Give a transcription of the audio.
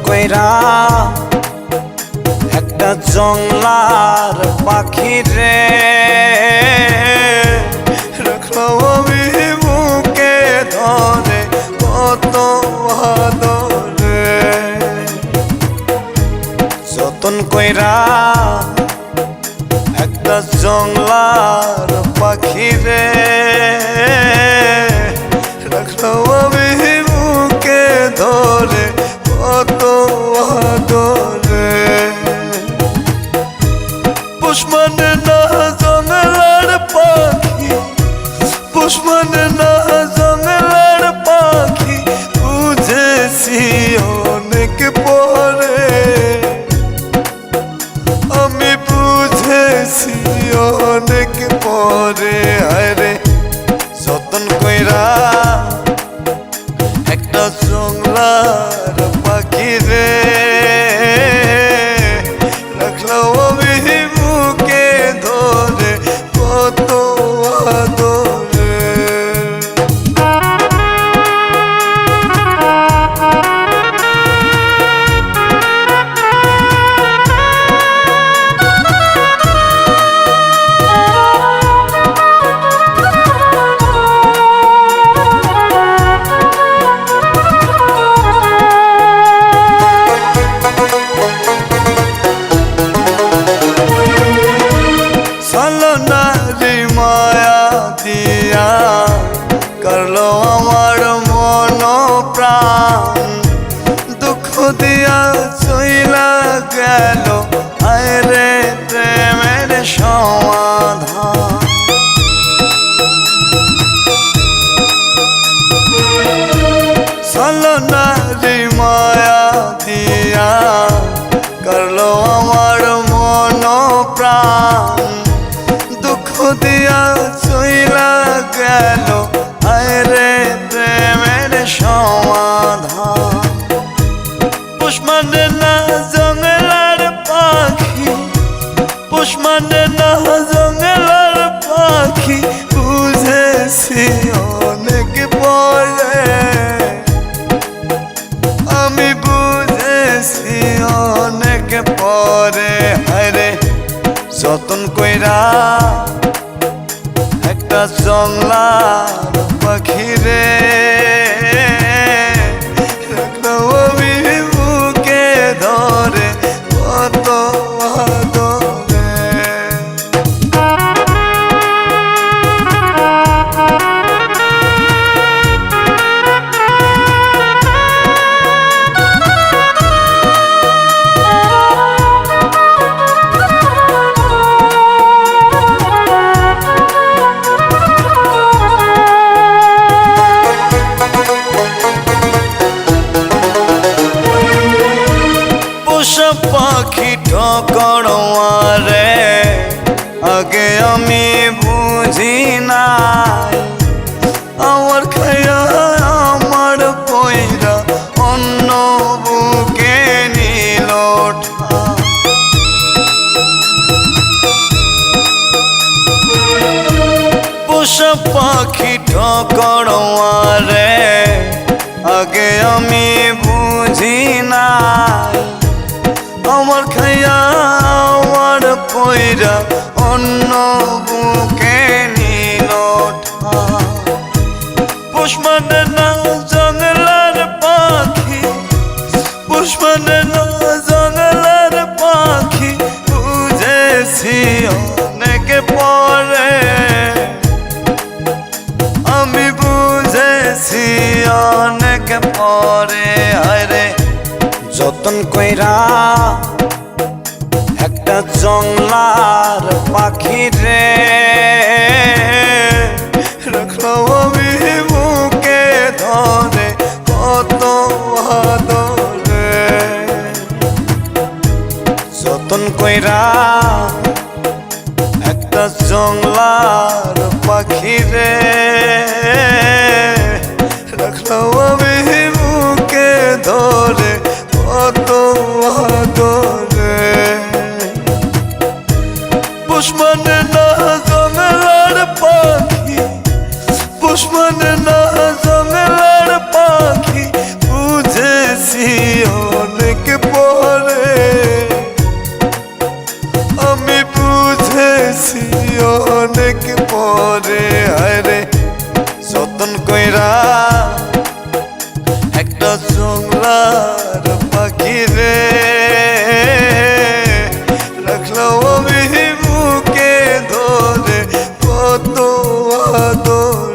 কইরা একটা জংলার পাখি রে রাখলাম আমি বুকে ধরে কত আদরে। যতন কইরা একটা জংলার পাখি রে রাখলাম আমি বুকে ধরে কত আদরে। পুষ মানে না জংলার পাখি, পুষ মানে না জংলার পাখি, বুঝেছি অনেক পরে, আমি বুঝেছি অনেক পরে। আরে যতন কইরা একটা জংলার পাখি রে রাখলাম আমি বুকে ধরে কত আদরে। ছলনারি মায়া দিয়া করলো আমার মন প্রাণ, দুঃখ দিয়া চইলা গেল আরে প্রেমের সমাধান। ছলনারি মায়া দিয়া করলো আমার মন প্রাণ, দুঃখ দিয়া চইলা গেল আরে প্রেমের সমাধান। পুষ মানে না জংলার পাখি, পুষ মানে না জংলার পাখি, বুঝেছি অনেক পরে, আমি বুঝেছি অনেক পরে। আরে যতন কইরা একটা জংলার পাখি রে রাখলাম আমি বুকে ধরে কত আদরে। পাখি ঠকড়ে আগে আমি বুঝি নাই, আমার খায়া আমার পয়রা অন্য বুকে নিল ঠাই। পোষা পাখি ঠকড়ে আগে আমি বুঝি নাই, আমার খাইয়া আমার পয়রা অন্য বুকে নিল ঠাই। পুষ মানে না জংলার পাখি, পুষ মানে না জংলার পাখি, বুঝেছি অনেক পরে, আমি বুঝেছি অনেক পরে। আরে যতন কইরা একটা জংলার পাখি রে রাখলাম আমি বুকে ধরে কত আদরে। যতন কইরা একটা জংলার পাখি রে রাখলাম আমি বুকে ধরে কত আদরে। পুষ মানে না কইরা একটা জংলার পাখি রে রাখলাম আমি বুকে ধরে কত আদর